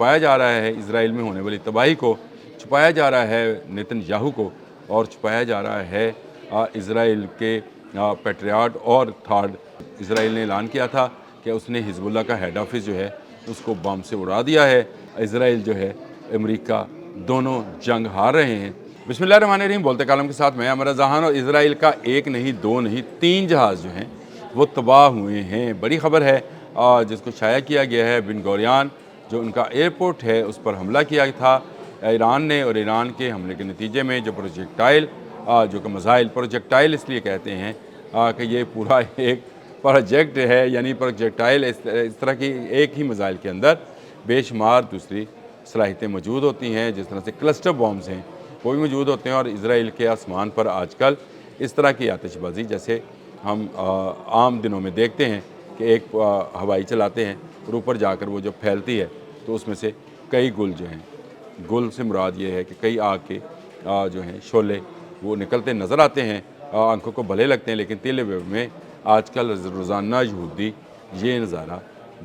छुपाया जा रहा है इसराइल में होने वाली तबाही को, छुपाया जा रहा है नेतन्याहू को, और छुपाया जा रहा है इसराइल के पैट्रियट और थर्ड। इसराइल ने ऐलान किया था कि उसने हिजबुल्लाह का हेड ऑफिस जो है उसको बम से उड़ा दिया है। इसराइल जो है, अमेरिका, दोनों जंग हार रहे हैं। बिस्मिल्लाहिर्रहमानिर्रहीम, बोलते कालम के साथ मैं अमर रज़ान। और इसराइल का एक नहीं, दो नहीं, 3 जहाज़ जो हैं वो तबाह हुए हैं। बड़ी ख़बर है जिसको शाया किया गया है। बिन गोरियन जो उनका एयरपोर्ट है उस पर हमला किया था ईरान ने, और ईरान के हमले के नतीजे में जो प्रोजेक्टाइल जो कि मिसाइल, प्रोजेक्टाइल इसलिए कहते हैं कि ये पूरा एक प्रोजेक्ट है, यानी प्रोजेक्टाइल इस तरह की एक ही मिसाइल के अंदर बेशुमार दूसरी सलाहियतें मौजूद होती हैं। जिस तरह से क्लस्टर बॉम्ब्स हैं वो भी मौजूद होते हैं। और इसराइल के आसमान पर आजकल इस तरह की आतिशबाजी जैसे हम आम दिनों में देखते हैं कि एक हवाई चलाते हैं और ऊपर जाकर वो जब फैलती है तो उसमें से कई गुल जो हैं, गुल से मुराद ये है कि कई आग के जो हैं शोले वो निकलते नज़र आते हैं, आंखों को भले लगते हैं, लेकिन तेल वेब में आजकल रोज़ाना यहूदी ये नज़ारा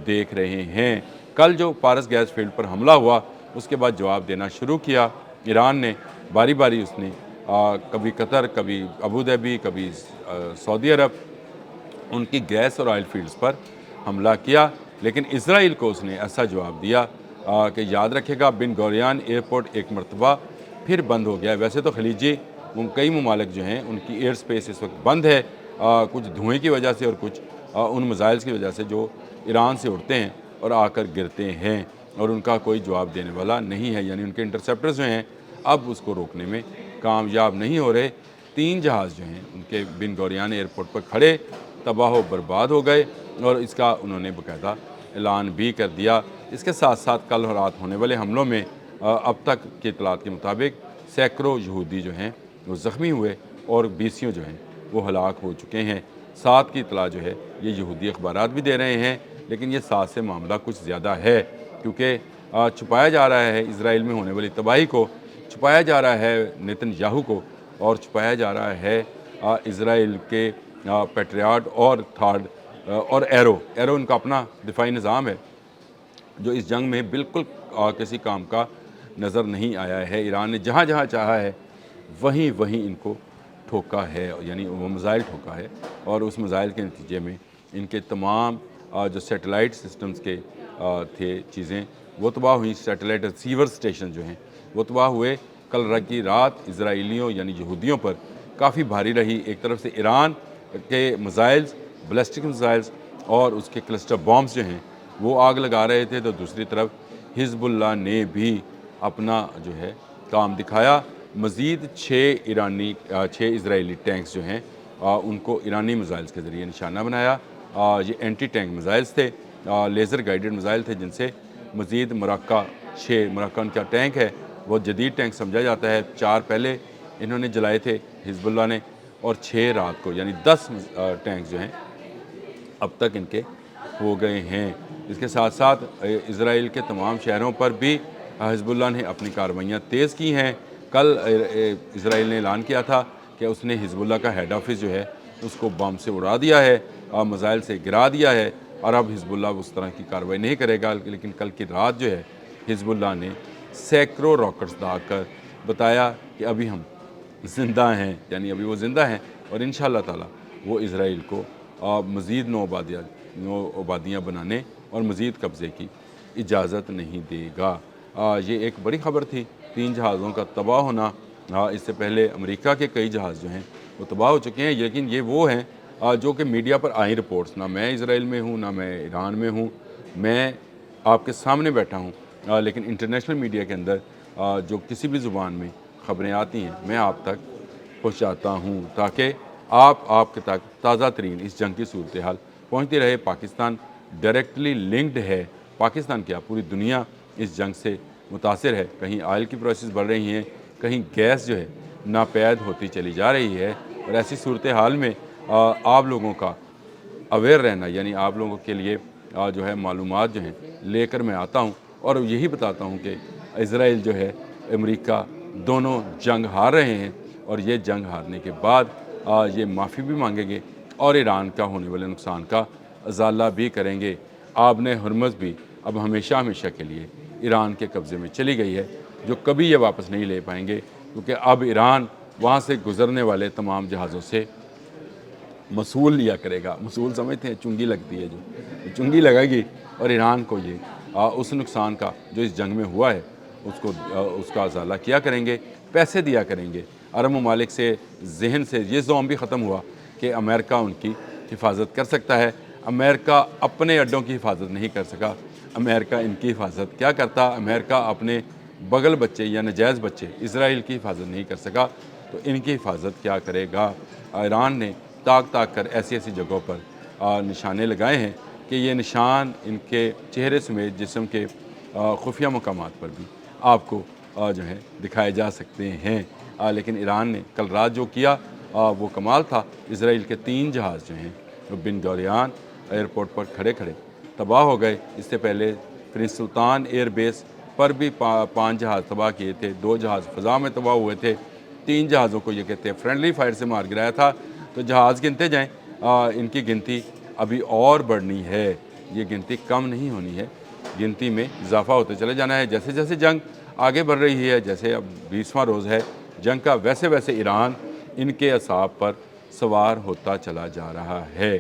देख रहे हैं। कल जो पारस गैस फील्ड पर हमला हुआ उसके बाद जवाब देना शुरू किया ईरान ने। बारी बारी उसने कभी कतर, कभी अबू धाबी, कभी सऊदी अरब, उनकी गैस और ऑयल फील्ड्स पर हमला किया, लेकिन इसराइल को उसने ऐसा जवाब दिया कि याद रखेगा बिन गोरियन एयरपोर्ट एक मरतबा फिर बंद हो गया। वैसे तो खलीजी कई ममालिक जो हैं उनकी एयर स्पेस इस वक्त बंद है, कुछ धुएँ की वजह से और कुछ उन मिसाइल्स की वजह से जो ईरान से उड़ते हैं और आकर गिरते हैं, और उनका कोई जवाब देने वाला नहीं है। यानी उनके इंटरसेप्टर्स जो हैं अब उसको रोकने में कामयाब नहीं हो रहे। 3 जहाज़ जो हैं उनके बिन गोरियन एयरपोर्ट पर खड़े तबाह व बर्बाद हो गए, और इसका उन्होंने बाकायदा ऐलान भी कर दिया। इसके साथ साथ कल रात होने वाले हमलों में अब तक की इतलात के मुताबिक सैकड़ों यहूदी जो हैं वो ज़ख्मी हुए और 20 जो हैं वो हलाक हो चुके हैं। 7 की इतला जो है ये यहूदी अखबारात भी दे रहे हैं, लेकिन ये 7 से मामला कुछ ज़्यादा है, क्योंकि छुपाया जा रहा है इसराइल में होने वाली तबाही को, छुपाया जा रहा है नेतन्याहू को, और छुपाया जा रहा है इसराइल के पैट्रियट और थर्ड और एरो उनका अपना दिफाई निज़ाम है जो इस जंग में बिल्कुल किसी काम का नज़र नहीं आया है। ईरान ने जहाँ जहाँ चाहा है वहीं वहीं इनको ठोका है, यानी वो मिसाइल ठोका है, और उस मिसाइल के नतीजे में इनके तमाम जो सैटेलाइट सिस्टम्स के थे चीज़ें वो तबाह हुई। सैटेलाइट रिसीवर स्टेशन जो हैं वो तबाह हुए। कल की रात इजराइलियों यानी यहूदियों पर काफ़ी भारी रही। एक तरफ से ईरान के मिसाइल्स, बैलिस्टिक मिसाइल्स और उसके क्लस्टर बॉम्ब्स जो हैं वो आग लगा रहे थे, तो दूसरी तरफ हिजबुल्लाह ने भी अपना जो है काम दिखाया। मज़ीद 6 इजरायली टैंक्स जो हैं उनको ईरानी मिसाइल्स के ज़रिए निशाना बनाया। ये एंटी टैंक मिसाइल्स थे, लेज़र गाइडेड मिसाइल थे, जिनसे मज़ीद मरक्का उनका टैंक है वो जदीद टैंक समझा जाता है। 4 पहले इन्होंने जलाए थे हिजबुल्लाह ने, और 6 रात को, यानी 10 टैंक जो हैं अब तक इनके हो गए हैं। इसके साथ साथ इसराइल के तमाम शहरों पर भी हिजबुल्लाह ने अपनी कार्रवाइयाँ तेज़ की हैं। कल इसराइल ने ऐलान किया था कि उसने हिजबुल्लाह का हेड ऑफिस जो है उसको बम से उड़ा दिया है, मिसाइल से गिरा दिया है, और अब हिजबुल्लाह उस तरह की कार्रवाई नहीं करेगा। लेकिन कल की रात जो है हिजबुल्लाह ने सैकड़ों रॉकेट्स दाग कर बताया कि अभी हम ज़िंदा हैं, यानी अभी वो ज़िंदा हैं, और इंशाअल्लाह ताला वो इसराइल को मज़ीद नौ आबादियाँ बनाने और मज़ीद कब्ज़े की इजाज़त नहीं देगा। ये एक बड़ी ख़बर थी 3 जहाज़ों का तबाह होना। इससे पहले अमेरिका के कई जहाज़ जो हैं वो तबाह हो चुके हैं, लेकिन ये वो हैं जो कि मीडिया पर आई रिपोर्ट्स। ना मैं इसराइल में हूँ, ना मैं ईरान में हूँ, मैं आपके सामने बैठा हूँ, लेकिन इंटरनेशनल मीडिया के अंदर जो किसी भी ज़ुबान में ख़बरें आती हैं मैं आप तक पहुँचाता हूँ, ताकि आपके तक ताज़ा तरीन इस जंग की सूरत हाल पहुँचती रहे। पाकिस्तान डायरेक्टली लिंक्ड है, पाकिस्तान क्या पूरी दुनिया इस जंग से मुतासिर है। कहीं ऑयल की प्राइसेस बढ़ रही हैं, कहीं गैस जो है नापैद होती चली जा रही है, और ऐसी सूरत हाल में आप लोगों का अवेयर रहना, यानी आप लोगों के लिए जो है मालूमात जो हैं लेकर मैं आता हूँ, और यही बताता हूँ कि इसराइल जो है, अमेरिका, दोनों जंग हार रहे हैं, और ये जंग हारने के बाद ये माफ़ी भी मांगेंगे और ईरान का होने वाले नुकसान का अजाला भी करेंगे। आपने हुर्मुज़ भी अब हमेशा हमेशा के लिए ईरान के कब्ज़े में चली गई है, जो कभी ये वापस नहीं ले पाएंगे, क्योंकि अब ईरान वहाँ से गुज़रने वाले तमाम जहाज़ों से मसूल लिया करेगा। मसूल समझते हैं, चुंगी लगती है जो चुंगी लगेगी, और ईरान को ये उस नुकसान का जो इस जंग में हुआ है उसका अज़ाला किया करेंगे, पैसे दिया करेंगे। अरब ममालिक से जहन से ये ज़ौम भी ख़त्म हुआ कि अमेरिका उनकी हिफाजत कर सकता है। अमेरिका अपने अड्डों की हिफाजत नहीं कर सका, अमेरिका इनकी हिफाजत क्या करता? अमेरिका अपने बगल बच्चे या नजायज़ बच्चे इसराइल की हिफाजत नहीं कर सका, तो इनकी हिफाजत क्या करेगा? ईरान ने ताक ताक कर ऐसी ऐसी जगहों पर निशाने लगाए हैं कि ये निशान इनके चेहरे समेत जिस्म के खुफिया मकामात पर भी आपको जो है दिखाए जा सकते हैं। लेकिन ईरान ने कल रात जो किया वो कमाल था। इसराइल के 3 जहाज़ जो हैं वो बिन गोरियान एयरपोर्ट पर खड़े खड़े तबाह हो गए। इससे पहले प्रिंस सुल्तान एयर बेस पर भी 5 जहाज़ तबाह किए थे, 2 जहाज़ फ़ज़ा में तबाह हुए थे, 3 जहाज़ों को ये कहते हैं फ्रेंडली फायर से मार गिराया था। तो जहाज़ गिनते जाएँ, इनकी गिनती अभी और बढ़नी है, ये गिनती कम नहीं होनी है, गिनती में इजाफा होते चले जाना है। जैसे जैसे जंग आगे बढ़ रही है, जैसे अब 20वां रोज़ है जंग का, वैसे वैसे ईरान इनके असाब पर सवार होता चला जा रहा है।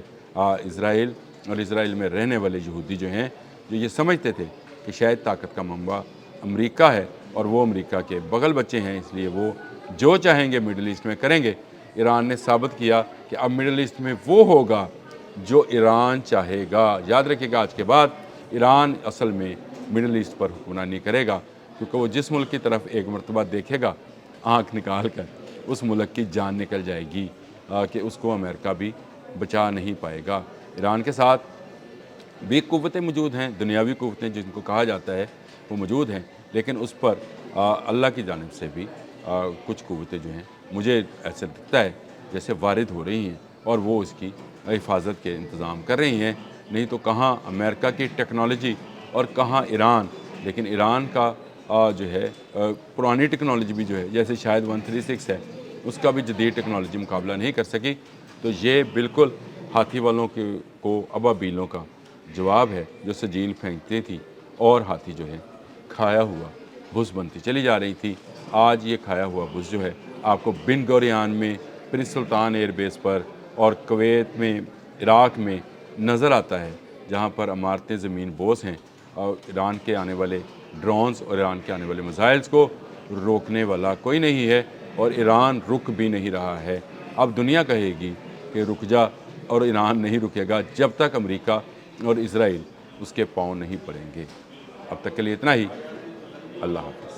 इसराइल और इसराइल में रहने वाले यहूदी जो हैं, जो ये समझते थे कि शायद ताकत का मंबा अमेरिका है और वो अमेरिका के बगल बच्चे हैं, इसलिए वो जो चाहेंगे मिडल ईस्ट में करेंगे। ईरान ने साबित किया कि अब मिडल ईस्ट में वो होगा जो ईरान चाहेगा। याद रखिएगा, आज के बाद ईरान असल में मिडल ईस्ट पर हुक्मरानी करेगा, क्योंकि वो जिस मुल्क की तरफ एक मरतबा देखेगा आँख निकाल कर, उस मुल्क की जान निकल जाएगी कि उसको अमेरिका भी बचा नहीं पाएगा। ईरान के साथ भी कुव्वतें मौजूद हैं, दुनियावी कुव्वतें जिनको कहा जाता है वो मौजूद हैं, लेकिन उस पर अल्लाह की जानिब से भी कुछ कुव्वतें जो हैं मुझे ऐसे दिखता है जैसे वारिद हो रही हैं और वो इसकी हिफाजत के इंतज़ाम कर रही हैं। नहीं तो कहाँ अमेरिका की टेक्नोलॉजी और कहाँ ईरान। लेकिन ईरान का जो है पुरानी टेक्नोलॉजी भी जो है, जैसे शायद 136 है, उसका भी जदीद टेक्नोलॉजी मुकाबला नहीं कर सकी। तो ये बिल्कुल हाथी वालों को अबाबीलों का जवाब है, जो सजील फेंकती थी और हाथी जो है खाया हुआ बुस बनती चली जा रही थी। आज ये खाया हुआ बुस जो है आपको बिन गोरियान में, प्रिंस सुल्तान एयरबेस पर और कुवैत में, इराक़ में नज़र आता है, जहाँ पर इमारतें ज़मीन बोस हैं और ईरान के आने वाले ड्रोन्स और ईरान के आने वाले मिसाइल्स को रोकने वाला कोई नहीं है, और ईरान रुक भी नहीं रहा है। अब दुनिया कहेगी कि रुक जा, और ईरान नहीं रुकेगा जब तक अमेरिका और इसराइल उसके पाँव नहीं पड़ेंगे। अब तक के लिए इतना ही। अल्लाह हाफ़िज़।